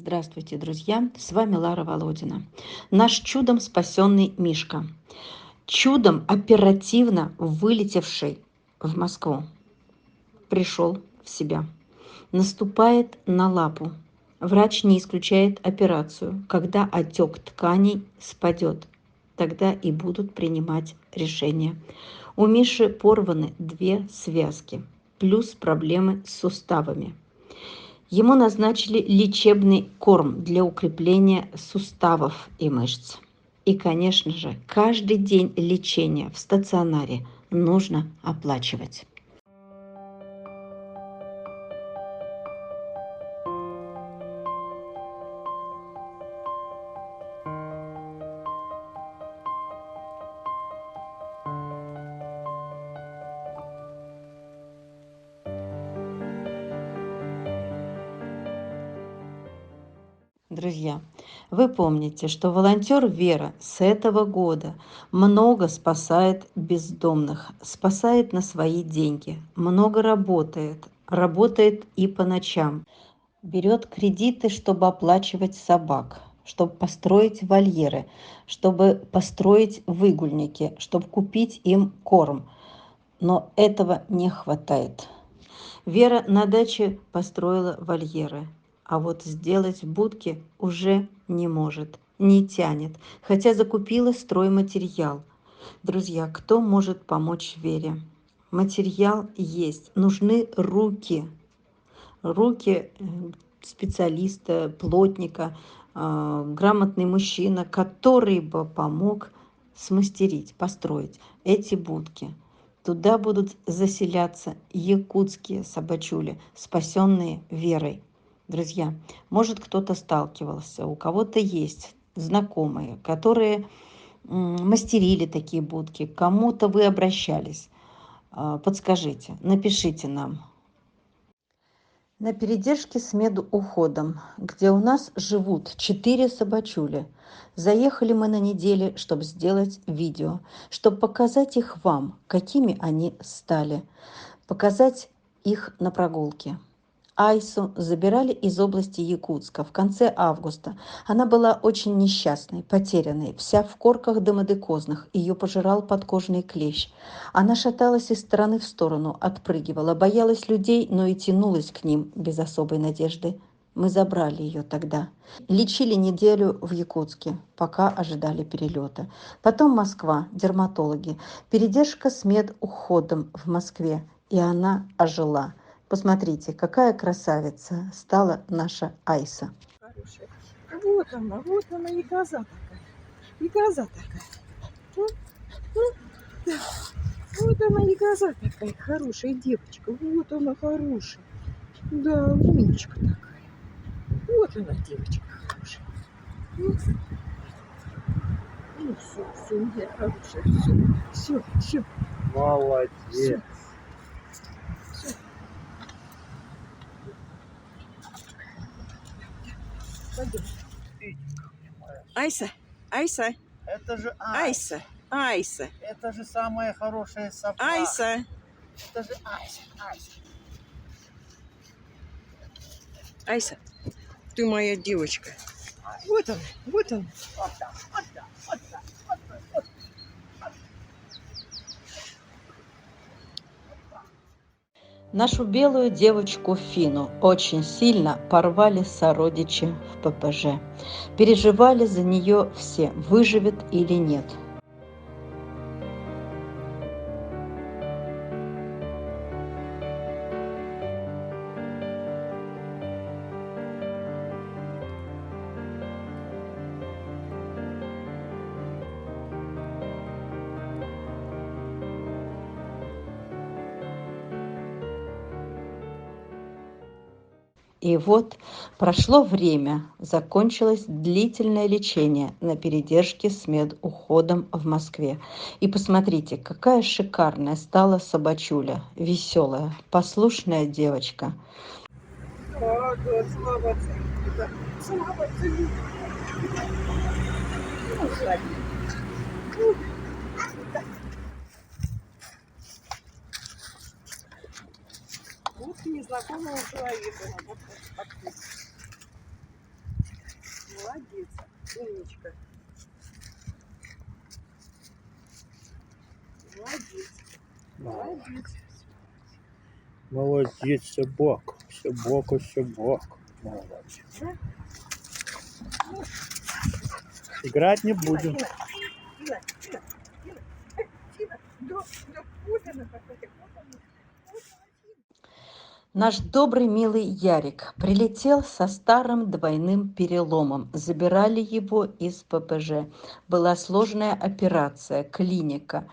Здравствуйте, друзья! С вами Лара Володина. Наш чудом спасенный Мишка. Чудом оперативно вылетевший в Москву. Пришел в себя. Наступает на лапу. Врач не исключает операцию. Когда отек тканей спадет, тогда и будут принимать решения. У Миши порваны 2 связки, плюс проблемы с суставами. Ему назначили лечебный корм для укрепления суставов и мышц. И, конечно же, каждый день лечения в стационаре нужно оплачивать. Друзья, вы помните, что волонтер Вера с этого года много спасает бездомных, спасает на свои деньги, много работает и по ночам, берет кредиты, чтобы оплачивать собак, чтобы построить вольеры, чтобы построить выгульники, чтобы купить им корм. Но этого не хватает. Вера на даче построила вольеры, а вот сделать будки уже не может, не тянет, хотя закупила стройматериал. Друзья, кто может помочь Вере? Материал есть, нужны руки. Руки специалиста, плотника, грамотный мужчина, который бы помог смастерить, построить эти будки. Туда будут заселяться якутские собачули, спасенные Верой. Друзья, может, кто-то сталкивался, у кого-то есть знакомые, которые мастерили такие будки, к кому-то вы обращались. Подскажите, напишите нам. На передержке с медуходом, где у нас живут 4 собачули. Заехали мы на неделе, чтобы сделать видео, чтобы показать их вам, какими они стали, показать их на прогулке. Айсу забирали из области Якутска в конце августа. Она была очень несчастной, потерянной, вся в корках демодекозных. Ее пожирал подкожный клещ. Она шаталась из стороны в сторону, отпрыгивала, боялась людей, но и тянулась к ним без особой надежды. Мы забрали ее тогда. Лечили неделю в Якутске, пока ожидали перелета. Потом Москва, дерматологи. Передержка с медуходом в Москве. И она ожила. Посмотрите, какая красавица стала наша Айса. Хорошая. Вот она, и коза такая. И коза такая. Да. Вот она, и коза такая. Хорошая девочка. Вот она хорошая. Да, умничка такая. Вот она, девочка хорошая. Ну, все, моя хорошая. Все. Молодец. Все. Пойдем. Айса. Это же Айса. Это же самая хорошая собака. Айса. Это же Айса. Айса. Ты моя девочка. Вот она. Вот так. Нашу белую девочку Фину очень сильно порвали сородичи в ППЖ. Переживали за нее все, выживет или нет. И вот прошло время, закончилось длительное лечение на передержке с медуходом в Москве. И посмотрите, какая шикарная стала собачуля, веселая, послушная девочка. Да, слава тебе. Вот незнакомого человека. Молодец. Умничка. Молодец. Молодец. Молодец, собака. Собака, собака. Молодец. Играть не будем. Тина, Тина, Тина, Тина, Тина. Да, да, вот она какая. Вот она. Вот она. Наш добрый милый Ярик прилетел со старым двойным переломом. Забирали его из ППЖ. Была сложная операция, клиника.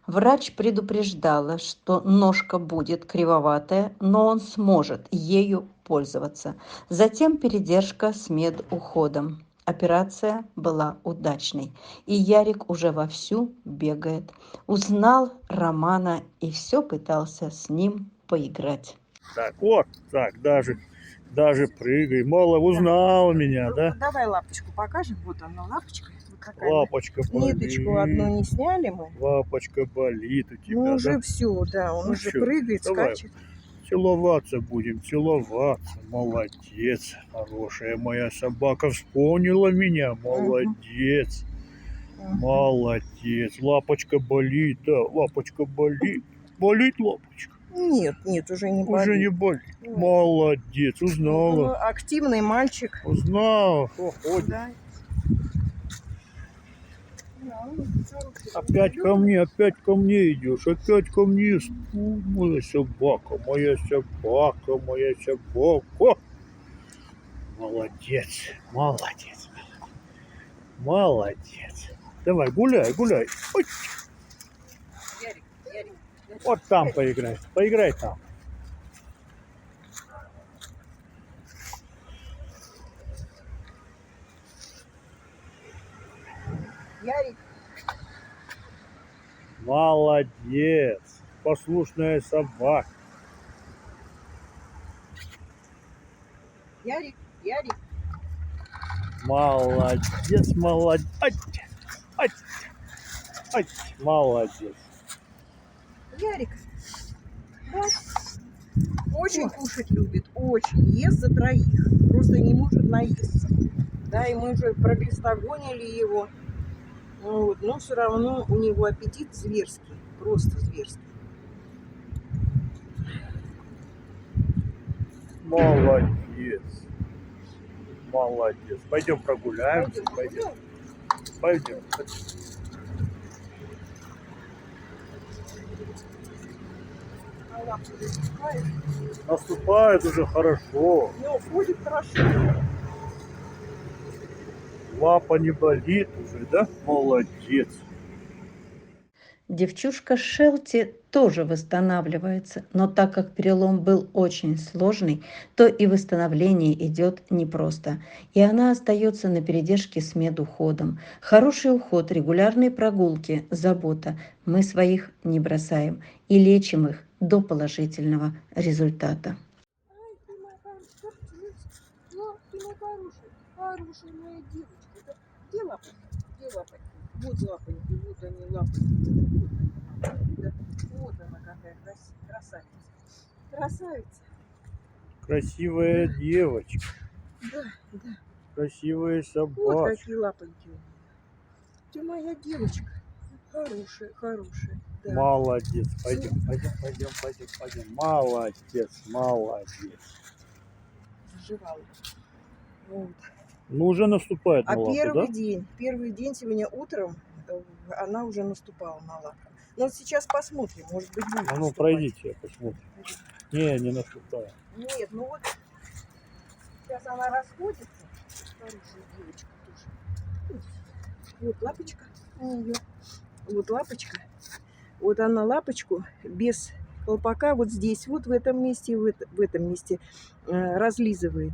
Врач предупреждала, что ножка будет кривоватая, но он сможет ею пользоваться. Затем передержка с медуходом. Операция была удачной, и Ярик уже вовсю бегает. Узнал Романа и все пытался с ним поиграть. Так, вот так, даже прыгай. Мало узнал меня, да? Давай лапочку покажем. Вот она, лапочка. Вот такая. Лапочка болит. Ниточку одну не сняли мы. Лапочка болит у тебя, Ну, уже да? все, да. Он Ну уже всё, прыгает, давай. скачет. Целоваться будем, целоваться. Молодец, хорошая моя собака вспомнила меня. Молодец, молодец. Лапочка болит, да, лапочка болит. Болит лапочка? Нет, нет, уже не болит. Уже не болит. Нет. Молодец, Ну, узнала. активный мальчик. Узнала. Ходит. Да. Да, он хороший. Опять ко мне идешь, опять ко мне. Моя собака, моя собака, моя собака. Молодец, молодец, молодец. Давай, гуляй, гуляй. Ой, Ярик, Ярик. вот там поиграй, поиграй там. Ярик. Молодец, послушная собака. Ярик, Ярик. Молодец, молодец. Ать, ать, ать, молодец. Ярик. Да. Очень кушать любит, очень. Ест за троих. Просто не может наесться. Да, и мы уже проглистогонили его. Ну, вот, но все равно у него аппетит зверский. Просто зверский. Молодец. Молодец. Пойдем прогуляемся. Пойдем. Пойдем. А лапу запускаешь? Наступает уже хорошо. Ну, ходит хорошо. Лапа не болит уже, да? Молодец. Девчушка Шелти тоже восстанавливается, но так как перелом был очень сложный, то и восстановление идет непросто. И она остается на передержке с медуходом. Хороший уход, регулярные прогулки, забота. Мы своих не бросаем и лечим их до положительного результата. Ай, ты моя хорошая, ну, ты моя хорошая моя девочка. Где лапоньки? Где лапоньки? Вот лапоньки, вот они лапоньки. Вот она какая красавица. Красавица. Красивая девочка. Да, да. Красивая Вот собака. какие лапоньки у меня. Ты моя девочка. Хорошая, хорошая. Да. Молодец. Пойдем, пойдем, пойдем, пойдем, пойдем. Молодец, молодец. Заживала. Вот. Ну, уже наступает на А лапу, да? первый день сегодня утром она уже наступала на лапу. Но сейчас посмотрим, может быть, будет А ну, наступать. пройдите, посмотрим. Не наступает. Нет, ну вот сейчас она расходится. Хорошая девочка тоже. Вот лапочка у нее. Вот лапочка. Вот она лапочку без колпака вот здесь, вот в этом месте, в этом месте разлизывает.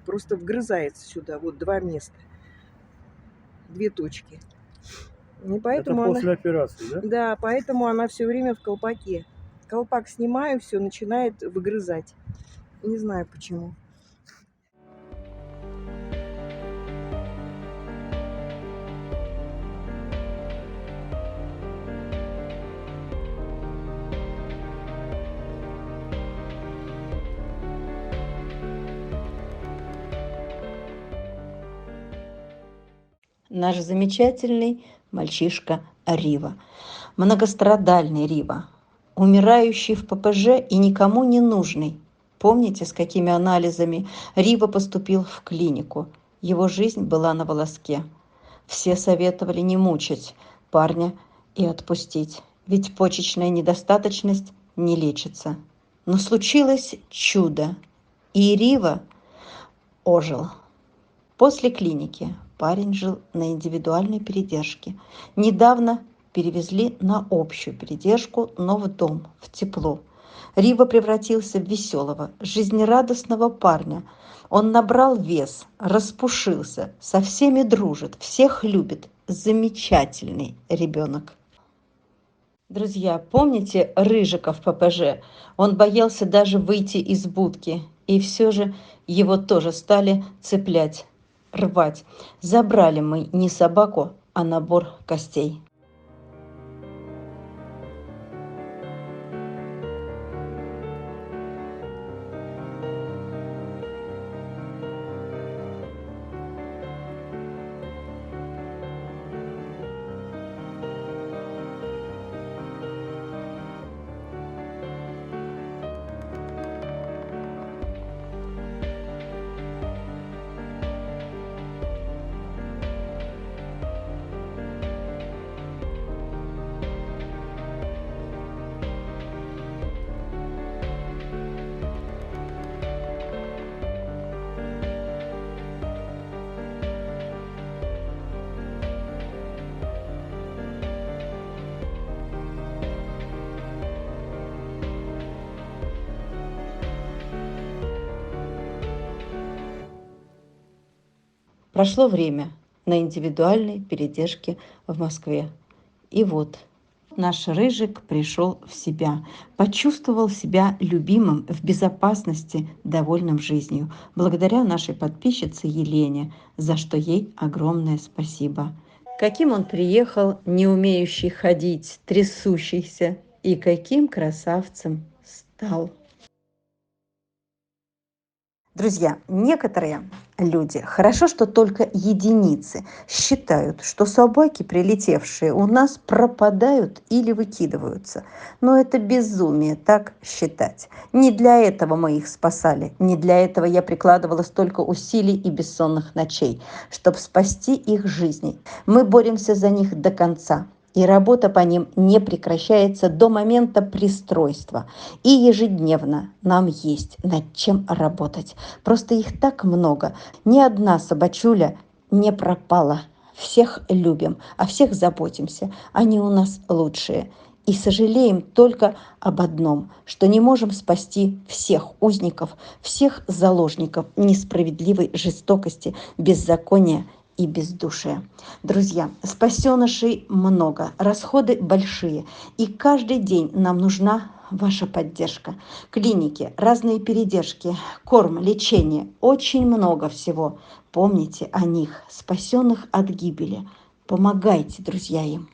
Просто вгрызается сюда. Вот два места. Две точки. И поэтому Это после операции, да? Да, поэтому она все время в колпаке. Колпак снимаю, все начинает выгрызать. Не знаю почему. наш замечательный мальчишка Рива, многострадальный Рива, умирающий в ППЖ и никому не нужный. Помните, с какими анализами Рива поступил в клинику? Его жизнь была на волоске. Все советовали не мучить парня и отпустить, ведь почечная недостаточность не лечится. Но случилось чудо, и Рива ожил. После клиники парень жил на индивидуальной передержке. Недавно перевезли на общую передержку, но в дом, в тепло. Рива превратился в веселого, жизнерадостного парня. Он набрал вес, распушился, со всеми дружит, всех любит. Замечательный ребенок. Друзья, помните Рыжика в ППЖ? Он боялся даже выйти из будки, и все же его тоже стали цеплять, рвать. Забрали мы не собаку, а набор костей. Прошло время на индивидуальной передержке в Москве. И вот наш Рыжик пришел в себя, почувствовал себя любимым, в безопасности, довольным жизнью, благодаря нашей подписчице Елене, за что ей огромное спасибо. Каким он приехал, не умеющий ходить, трясущийся, и каким красавцем стал. Друзья, некоторые люди, хорошо, что только единицы, считают, что собаки, прилетевшие у нас, пропадают или выкидываются. Но это безумие так считать. Не для этого мы их спасали, не для этого я прикладывала столько усилий и бессонных ночей, чтобы спасти их жизни. Мы боремся за них до конца. И работа по ним не прекращается до момента пристройства. И ежедневно нам есть над чем работать. Просто их так много. Ни одна собачуля не пропала. Всех любим, о всех заботимся. Они у нас лучшие. И сожалеем только об одном, что не можем спасти всех узников, всех заложников несправедливой жестокости, беззакония и бездушия. Друзья, спасенышей много, расходы большие, и каждый день нам нужна ваша поддержка. Клиники, разные передержки, корм, лечение, очень много всего. Помните о них, спасенных от гибели. Помогайте, друзья, им.